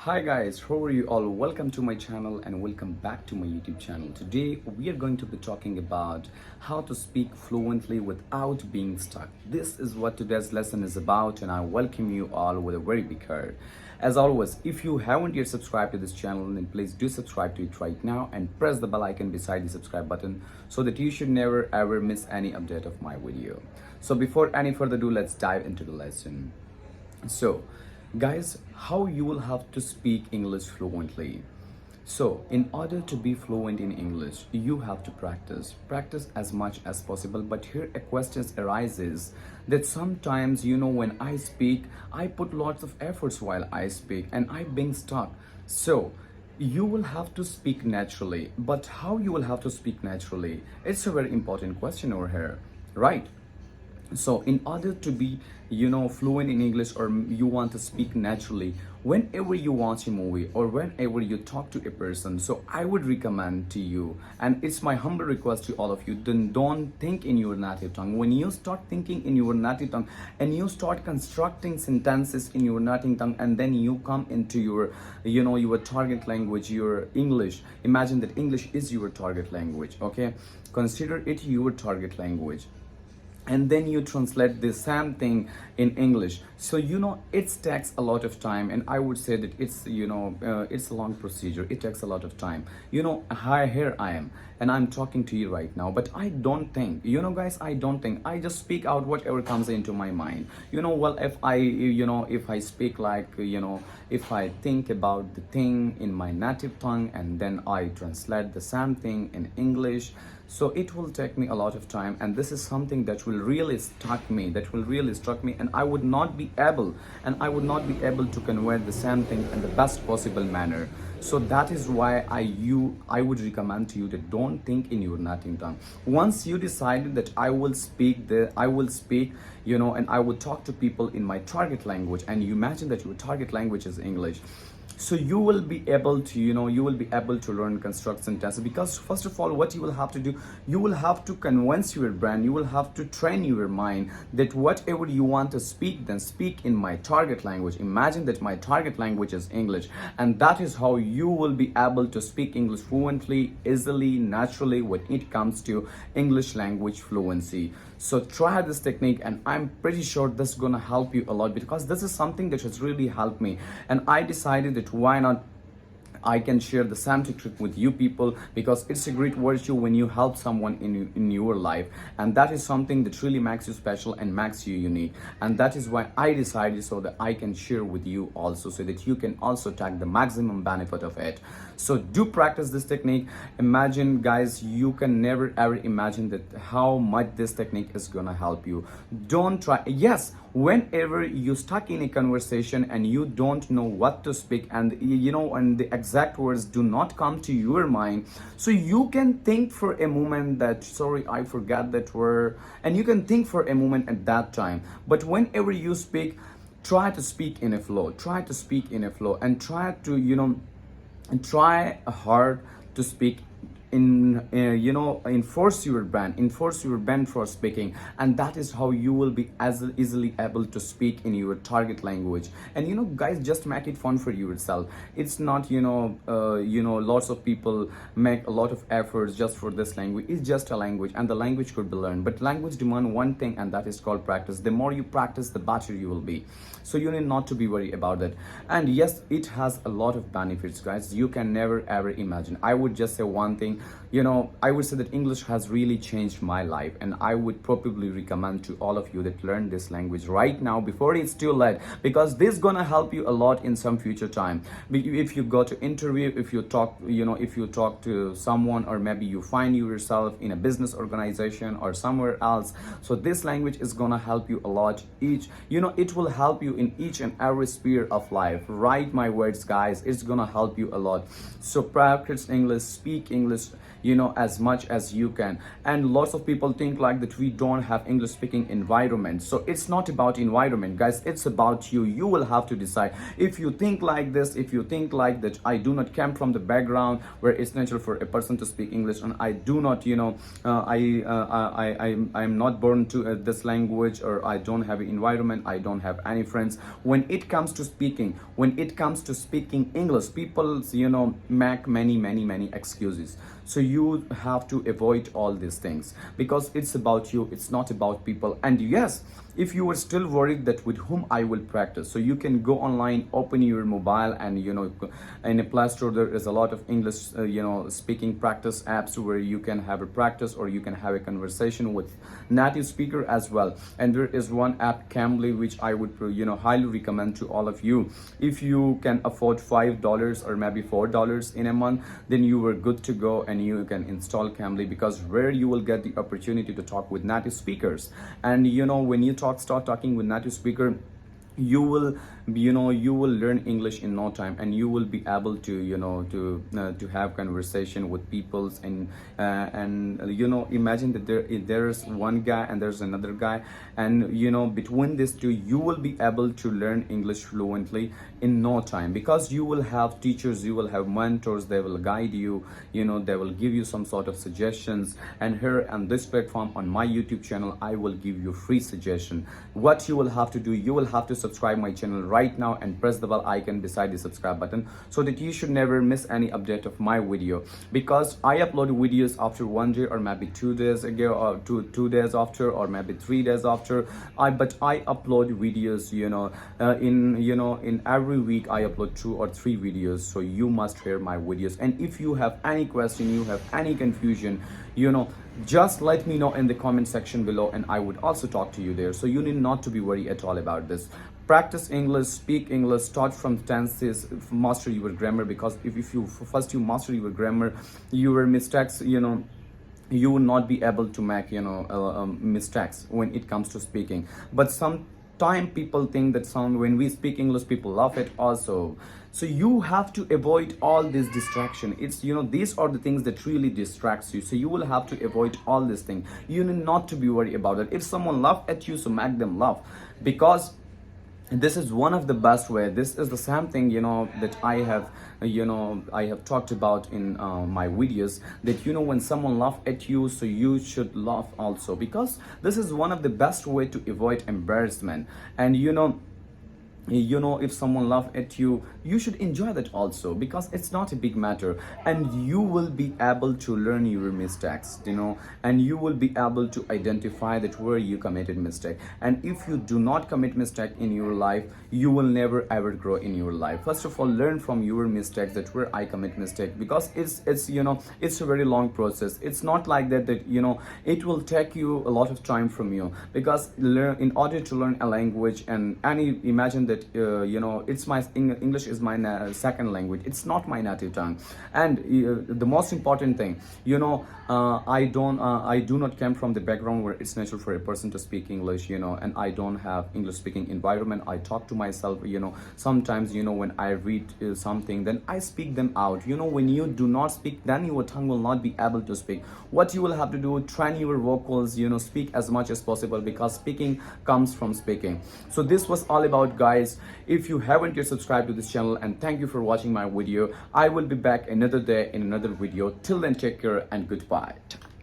Hi guys, how are you all? Welcome to my channel and welcome back to my YouTube channel. Today we are going to be talking about how to speak fluently without being stuck. This is what today's lesson is about, and I welcome you all with a very big heart. As always, if you haven't yet subscribed to this channel, then please do subscribe to it right now and press the bell icon beside the subscribe button so that you should never ever miss any update of my video. So before any further ado, let's dive into the lesson. So guys, how you will have to speak English fluently. So in order to be fluent in English, you have to practice as much as possible. But here a question arises that sometimes, when I speak, I put lots of efforts while I speak and I being stuck. So you will have to speak naturally. But how you will have to speak naturally? It's a very important question over here, right? So in order to be fluent in English, or you want to speak naturally, whenever you watch a movie or whenever you talk to a person, so I would recommend to you, and it's my humble request to all of you, then don't think in your native tongue. When you start thinking in your native tongue and you start constructing sentences in your native tongue, and then you come into your your target language, your English. Imagine that English is your target language. Okay, consider it your target language, and then you translate the same thing in English. So it takes a lot of time, and I would say that it's it's a long procedure. It takes a lot of time. Here I am and I'm talking to you right now, but I don't think, guys, I don't think. I just speak out whatever comes into my mind. Well, if I speak like, if I think about the thing in my native tongue and then I translate the same thing in English, so it will take me a lot of time, and this is something that will really struck me, and I would not be able to convey the same thing in the best possible manner. So that is why I would recommend to you that don't think in your native tongue. Once you decided that I will speak, and I will talk to people in my target language, and you imagine that your target language is English, so you will be able to learn construct sentences. Because first of all, what you will have to do, you will have to convince your brain, you will have to train your mind that whatever you want to speak, then speak in my target language. Imagine that my target language is English, and that is how you will be able to speak English fluently, easily, naturally when it comes to English language fluency. So try this technique, and I'm pretty sure this is gonna help you a lot, because this is something that has really helped me, and I decided that why not I can share the same trick with you people, because it's a great virtue when you help someone in your life, and that is something that really makes you special and makes you unique. And that is why I decided so that I can share with you also, so that you can also take the maximum benefit of it. So do practice this technique. Imagine, guys, you can never ever imagine that how much this technique is gonna help you. Don't try. Yes, whenever you stuck in a conversation and you don't know what to speak, and and the exact words do not come to your mind, so you can think for a moment that, sorry, I forgot that word, and you can think for a moment at that time. But whenever you speak, try to speak in a flow, and try to try hard to speak in enforce your brand for speaking, and that is how you will be as easily able to speak in your target language. And guys, just make it fun for yourself. It's not lots of people make a lot of efforts just for this language. It's just a language, and the language could be learned, but language demand one thing, and that is called practice. The more you practice, the better you will be. So you need not to be worried about that. And yes, it has a lot of benefits, guys, you can never ever imagine. I would just say one thing, I would say that English has really changed my life, and I would probably recommend to all of you that learn this language right now before it's too late, because this is gonna help you a lot in some future time. If you go to interview, if you talk to someone, or maybe you find yourself in a business organization or somewhere else, so this language is gonna help you a lot. It will help you in each and every sphere of life. Write my words, guys, it's gonna help you a lot. So practice English, speak English, English, as much as you can. And lots of people think like that we don't have English speaking environment. So it's not about environment, guys, it's about you. You will have to decide. If you think like this, if you think like that I do not come from the background where it's natural for a person to speak English, and I do not, I'm not born to this language, or I don't have an environment, I don't have any friends. When it comes to speaking, English, people make many excuses. So you have to avoid all these things, because it's about you, it's not about people. And yes, if you are still worried that with whom I will practice, so you can go online, open your mobile, and in a Play Store there is a lot of English speaking practice apps where you can have a practice, or you can have a conversation with native speaker as well. And there is one app, Cambly, which I would highly recommend to all of you. If you can afford $5 or maybe $4 in a month, then you were good to go, and you can install Cambly, because where you will get the opportunity to talk with native speakers. And when you start talking with native speaker, you will learn English in no time, and you will be able to to have conversation with peoples. And imagine that there's one guy and there's another guy, and between these two you will be able to learn English fluently in no time, because you will have teachers, you will have mentors, they will guide you, they will give you some sort of suggestions. And here on this platform, on my YouTube channel, I will give you free suggestion. What you will have to do, you will have to subscribe my channel right now and press the bell icon beside the subscribe button, so that you should never miss any update of my video. Because I upload videos after 1 day, or maybe 2 days ago, or two days after, or maybe 3 days after. But I upload videos in every week. I upload 2 or 3 videos, so you must hear my videos. And if you have any question, you have any confusion, just let me know in the comment section below, and I would also talk to you there. So you need not to be worried at all about this. Practice English, speak English, start from tenses, master your grammar, because if you first master your grammar, your mistakes, you will not be able to make mistakes when it comes to speaking. But sometimes people think that when we speak English, people laugh at also. So you have to avoid all this distraction. It's these are the things that really distracts you. So you will have to avoid all these things. You need not to be worried about it. If someone laugh at you, so make them laugh, because this is one of the best way. This is the same thing that I have talked about in my videos, that when someone laugh at you, so you should laugh also, because this is one of the best way to avoid embarrassment. And if someone laugh at you, you should enjoy that also, because it's not a big matter. And you will be able to learn your mistakes, and you will be able to identify that where you committed mistake. And if you do not commit mistake in your life, you will never ever grow in your life. First of all, learn from your mistakes, that where I commit mistake, because it's a very long process. It's not like that it will take you a lot of time from you, because in order to learn a language, and imagine that it's my English is my second language, it's not my native tongue. And the most important thing, I do not come from the background where it's natural for a person to speak English, and I don't have English speaking environment. I talk to myself, sometimes when I read something, then I speak them out. When you do not speak, then your tongue will not be able to speak. What you will have to do, train your vocals, speak as much as possible, because speaking comes from speaking. So this was all about, guys. If you haven't yet subscribed to this channel, and thank you for watching my video. I will be back another day in another video. Till then, take care and goodbye.